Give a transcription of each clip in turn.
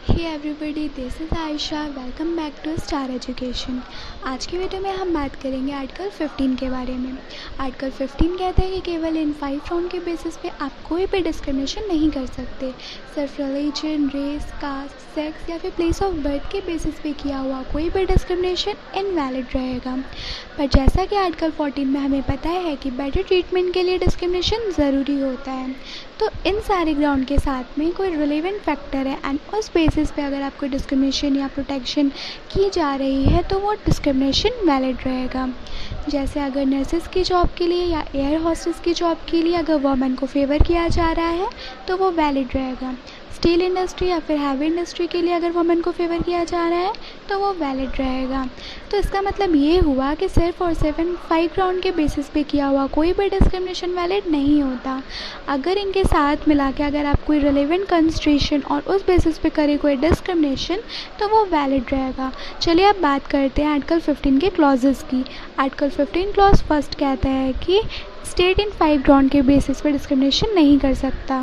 Hey everybody, this is Ayesha. Welcome back to star education. आज की video में हम बात करेंगे आर्टिकल 15 के बारे में। आर्टिकल 15 कहता है कि केवल इन 5 राउंड के बेसिस पे आप कोई भी डिस्क्रिमिनेशन नहीं कर सकते। सिर्फ रिलीजन, रेस, कास्ट, सेक्स या फिर प्लेस ऑफ बर्थ के बेसिस पे किया हुआ कोई भी डिस्क्रिमिनेशन इनवैलिड रहेगा। पर जैसा कि आर्टिकल 14 में हमें पता है कि बेटर ट्रीटमेंट के लिए डिस्क्रिमिनेशन ज़रूरी होता है, तो इन सारे ग्राउंड के साथ में कोई रिलेवेंट फैक्टर है एंड उस बेसिस पे अगर आपको डिस्क्रिमिनेशन या प्रोटेक्शन की जा रही है तो वो डिस्क्रिमिनेशन वैलिड रहेगा। जैसे अगर नर्सेस की जॉब के लिए या एयर होस्टेस की जॉब के लिए अगर वुमेन को फेवर किया जा रहा है तो वो वैलिड रहेगा। स्टील इंडस्ट्री या फिर हैवी इंडस्ट्री के लिए अगर वुमेन को फेवर किया जा रहा है तो वो वैलिड रहेगा। तो इसका मतलब ये हुआ कि सिर्फ और सिर्फ 5 राउंड के बेसिस पे किया हुआ कोई भी डिस्क्रिमिनेशन वैलिड नहीं होता। अगर इनके साथ मिला के अगर आप कोई रिलेवेंट कंसिडरेशन और उस बेसिस पे करे कोई डिस्क्रिमिनेशन तो वो वैलिड रहेगा। चलिए अब बात करते हैं आर्टिकल 15 के क्लॉजेस की। आर्टिकल 15 क्लॉज फर्स्ट कहता है कि स्टेट इन 5 राउंड के बेसिस पे डिस्क्रिमिनेशन नहीं कर सकता।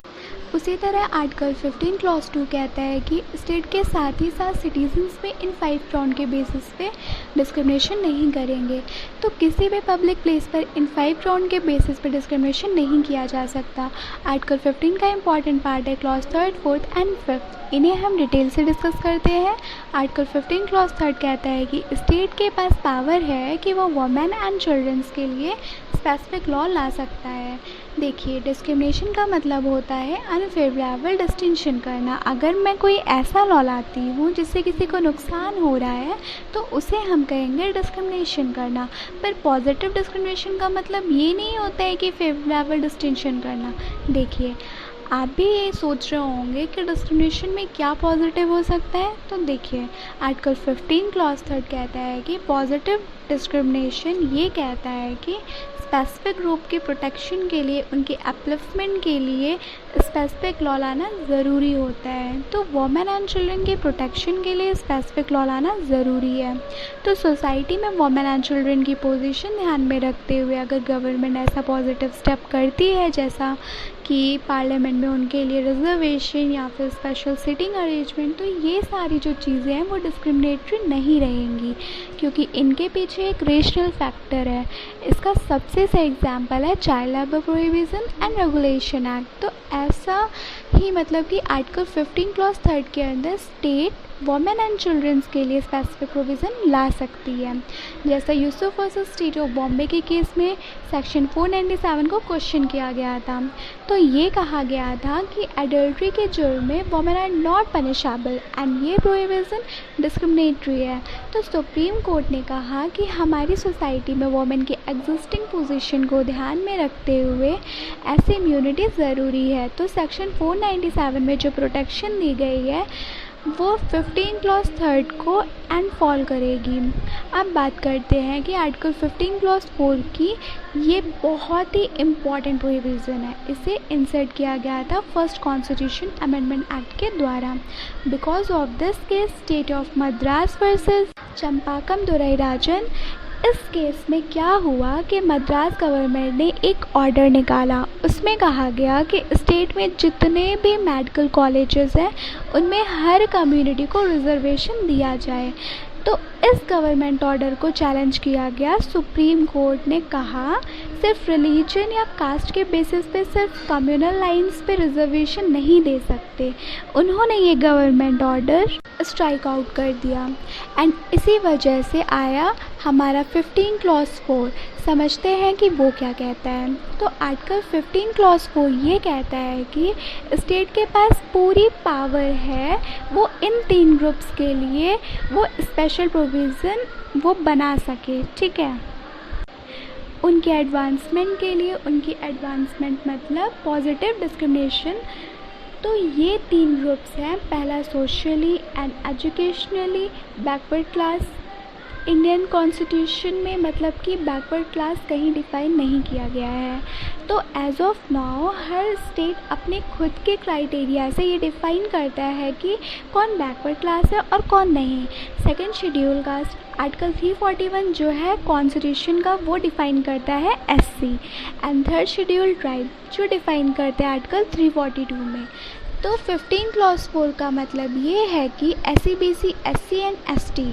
उसी तरह आर्टिकल 15 क्लॉज 2 कहता है कि स्टेट के साथ ही साथ सिटीजन्स में इन 5 राउंड के बेसिस पे डिस्क्रिमिनेशन नहीं करेंगे। तो किसी भी पब्लिक प्लेस पर इन 5 राउंड के बेसिस पे डिस्क्रिमिनेशन नहीं किया जा सकता। आर्टिकल 15 का इंपॉर्टेंट पार्ट है क्लॉज 3, 4 एंड 5। इन्हें हम डिटेल से डिस्कस करते हैं। आर्टिकल 15 क्लॉज 3 कहता है कि स्टेट के पास पावर है कि वो वुमेन एंड चिल्ड्रंस के लिए स्पेसिफिक लॉ ला सकता है। देखिए, डिस्क्रिमिनेशन का मतलब होता है अनफेवरेबल डिस्टिंक्शन करना। अगर मैं कोई ऐसा लॉ लाती हूँ जिससे किसी को नुकसान हो रहा है तो उसे हम कहेंगे डिस्क्रिमिनेशन करना। पर पॉजिटिव डिस्क्रिमिनेशन का मतलब ये नहीं होता है कि फेवरेबल डिस्टिंक्शन करना। देखिए, आप भी ये सोच रहे होंगे कि डिस्क्रिमिनेशन में क्या पॉजिटिव हो सकता है। तो देखिए, आर्टिकल 15 क्लॉज 3 कहता है कि पॉजिटिव डिस्क्रिमिनेशन ये कहता है कि स्पेसिफिक ग्रुप की प्रोटेक्शन के लिए, उनके अपलिफ्टमेंट के लिए स्पेसिफिक लॉ लाना ज़रूरी होता है। तो वुमेन एंड चिल्ड्रन के प्रोटेक्शन के लिए स्पेसिफिक लॉ लाना ज़रूरी है। तो सोसाइटी में वुमेन एंड चिल्ड्रन की पोजीशन ध्यान में रखते हुए अगर गवर्नमेंट ऐसा पॉजिटिव स्टेप करती है जैसा कि पार्लियामेंट में उनके लिए रिजर्वेशन या फिर स्पेशल सीटिंग अरेंजमेंट, तो ये सारी जो चीज़ें हैं वो डिस्क्रिमिनेटरी नहीं रहेंगी क्योंकि इनके पीछे एक रेशनल फैक्टर है। इसका सबसे सही एग्जांपल है child labour prohibition and regulation act. तो ऐसा ही मतलब कि आर्टिकल 15 क्लॉज 3 के अंदर स्टेट वुमेन एंड चिल्ड्रंस के लिए स्पेसिफिक प्रोविज़न ला सकती है। जैसा Yusuf versus state of Bombay के केस में सेक्शन 497 को क्वेश्चन किया गया था। तो ये कहा गया था कि एडल्ट्री के जुर्म में women are not punishable and ये प्रोहिबिशन डिस्क्रिमिनेटरी है। तो सुप्रीम कोर्ट ने कहा कि हमारी सोसाइटी में वुमेन की एग्जिस्टिंग पोजीशन को ध्यान में रखते हुए ऐसी इम्यूनिटी ज़रूरी है। तो सेक्शन 497 में जो प्रोटेक्शन दी गई है वो 15 क्लॉज 3 को एंड फॉल करेगी। अब बात करते हैं कि आर्टिकल 15 क्लॉज 4 की ये बहुत ही इम्पॉर्टेंट प्रोहिबिशन है। इसे इंसर्ट किया गया था फर्स्ट कॉन्स्टिट्यूशन अमेंडमेंट एक्ट के द्वारा। Because of this case state of Madras versus Champakam Dorairajan, इस केस में क्या हुआ कि मद्रास गवर्नमेंट ने एक ऑर्डर निकाला। उसमें कहा गया कि स्टेट में जितने भी मेडिकल कॉलेजेस हैं उनमें हर कम्युनिटी को रिजर्वेशन दिया जाए। तो इस गवर्नमेंट ऑर्डर को चैलेंज किया गया। सुप्रीम कोर्ट ने कहा सिर्फ रिलीजन या कास्ट के बेसिस पे सिर्फ कम्युनल लाइंस पे रिजर्वेशन नहीं दे सकते। उन्होंने ये गवर्नमेंट ऑर्डर स्ट्राइक आउट कर दिया एंड इसी वजह से आया हमारा 15 क्लॉज 4। समझते हैं कि वो क्या कहता है। तो आर्टिकल 15 क्लॉज 4 ये कहता है कि स्टेट के पास पूरी पावर है वो इन 3 ग्रुप्स के लिए वो स्पेशल प्रोविज़न वो बना सके। ठीक है, उनके एडवांसमेंट के लिए। उनकी एडवांसमेंट मतलब पॉजिटिव डिस्क्रिमिनेशन। तो ये 3 ग्रुप्स हैं। पहला socially and educationally backward class. Indian constitution में मतलब कि बैकवर्ड क्लास कहीं डिफ़ाइन नहीं किया गया है। तो एज ऑफ नाउ हर स्टेट अपने खुद के क्राइटेरिया से ये डिफ़ाइन करता है कि कौन बैकवर्ड क्लास है और कौन नहीं। सेकंड शेड्यूल कास्ट आर्टिकल 341 जो है कॉन्स्टिट्यूशन का वो डिफ़ाइन करता है SC. And third schedule tribe जो डिफ़ाइन करते हैं आर्टिकल 342 में। तो 15 क्लॉज 4 का मतलब ये है कि SC, BC, SC and ST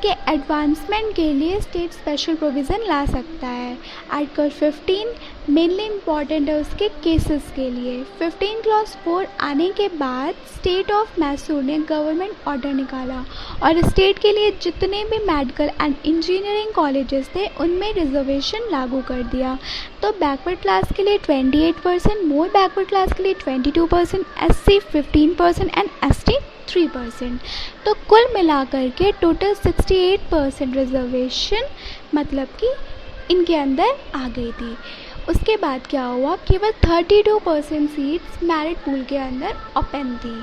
के एडवांसमेंट के लिए स्टेट स्पेशल प्रोविज़न ला सकता है। आर्टिकल 15 मेनली इम्पॉर्टेंट है उसके केसेस के लिए। 15 क्लॉज 4 आने के बाद स्टेट ऑफ मैसूर ने गवर्नमेंट ऑर्डर निकाला और स्टेट के लिए जितने भी मेडिकल एंड इंजीनियरिंग कॉलेजेस थे उनमें रिजर्वेशन लागू कर दिया। तो बैकवर्ड क्लास के लिए 28%, मोर बैकवर्ड क्लास के लिए 22%, SC 15% एंड ST 3%। तो कुल मिलाकर के टोटल 68% रिजर्वेशन मतलब कि इनके अंदर आ गई थी। उसके बाद क्या हुआ, केवल 32% सीट्स मेरिट पूल के अंदर ओपन थी।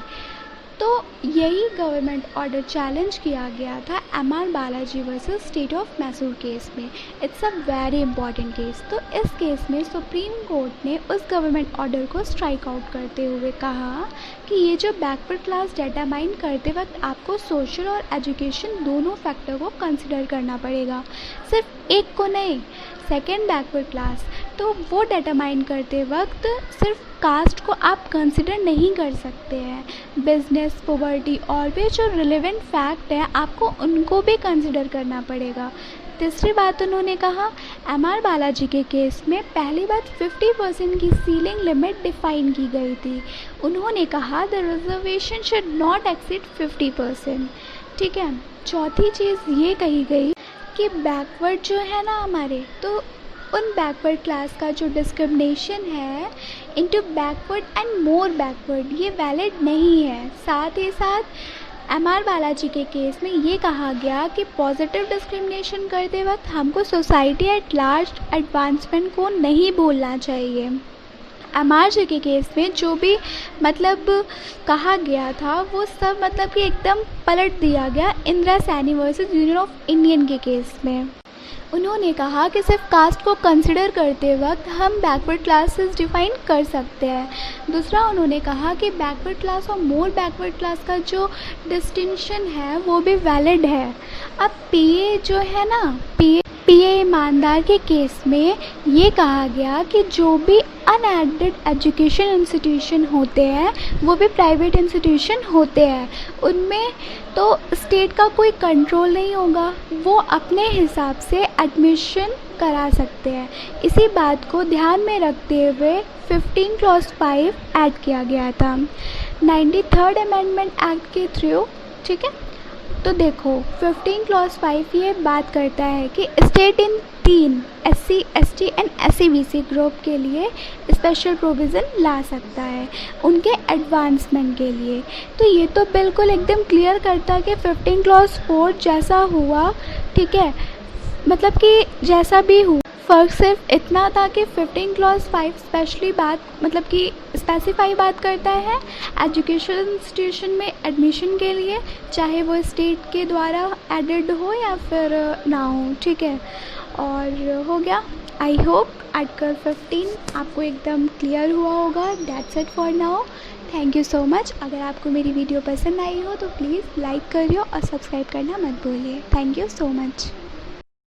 तो यही गवर्नमेंट ऑर्डर चैलेंज किया गया था MR Balaji versus state of Mysore case में। It's a very important case. तो इस केस में सुप्रीम कोर्ट ने उस गवर्नमेंट ऑर्डर को स्ट्राइक आउट करते हुए कहा कि ये जो बैकवर्ड क्लास डिटरमाइन करते वक्त आपको सोशल और एजुकेशन दोनों फैक्टर को कंसिडर करना पड़ेगा, सिर्फ एक को नहीं। सेकेंड बैकवर्ड क्लास, तो वो डिटरमाइन करते वक्त सिर्फ कास्ट को आप कंसिडर नहीं कर सकते हैं, बिजनेस, पॉवर्टी और भी जो रिलेवेंट फैक्ट है आपको उनको भी कंसिडर करना पड़ेगा। तीसरी बात उन्होंने कहा, MR बालाजी के केस में पहली बात 50% की सीलिंग लिमिट डिफाइन की गई थी। उन्होंने कहा the reservation should not exceed 50%। ठीक है। चौथी चीज़ ये कही गई कि बैकवर्ड जो है ना हमारे, तो उन बैकवर्ड क्लास का जो डिस्क्रिमिनेशन है into backward and more backward ये वैलिड नहीं है। साथ ही साथ MR बालाजी के केस में ये कहा गया कि पॉजिटिव डिस्क्रिमिनेशन करते वक्त हमको सोसाइटी एट लार्ज एडवांसमेंट को नहीं भूलना चाहिए। MR जी के केस में जो भी मतलब कहा गया था वो सब मतलब कि एकदम पलट दिया गया Indira Saini versus union of Indian के केस में। उन्होंने कहा कि सिर्फ कास्ट को कंसिडर करते वक्त हम बैकवर्ड क्लासेस डिफाइन कर सकते हैं। दूसरा उन्होंने कहा कि बैकवर्ड क्लास और मोर बैकवर्ड क्लास का जो डिस्टिंक्शन है वो भी वैलिड है। अब PA जो है ना, PA ईमानदार के केस में ये कहा गया कि जो भी अनएडेड एजुकेशन इंस्टीट्यूशन होते हैं वो भी प्राइवेट इंस्टीट्यूशन होते हैं, उनमें तो स्टेट का कोई कंट्रोल नहीं होगा, वो अपने हिसाब से एडमिशन करा सकते हैं। इसी बात को ध्यान में रखते हुए 15 क्लॉज 5 ऐड किया गया था 93rd अमेंडमेंट एक्ट के थ्रू। ठीक है। तो देखो 15 क्लॉज 5 ये बात करता है कि state in 3 SC, ST and SC, BC group के लिए स्पेशल प्रोविज़न ला सकता है उनके एडवांसमेंट के लिए। तो ये तो बिल्कुल एकदम क्लियर करता है कि 15 क्लॉज 4 जैसा हुआ, ठीक है, मतलब कि जैसा भी हुआ, फ़र्क सिर्फ इतना था कि 15 क्लॉज 5 स्पेशली बात मतलब कि स्पेसिफाई बात करता है एजुकेशन इंस्टीट्यूशन में एडमिशन के लिए, चाहे वो स्टेट के द्वारा एडेड हो या फिर ना हो। ठीक है। और हो गया। आई होप आर्टिकल 15 आपको एकदम क्लियर हुआ होगा। That's it for now. Thank you so much. अगर आपको मेरी वीडियो पसंद आई हो तो प्लीज़ लाइक करिए और सब्सक्राइब करना मत भूलिए। Thank you so much.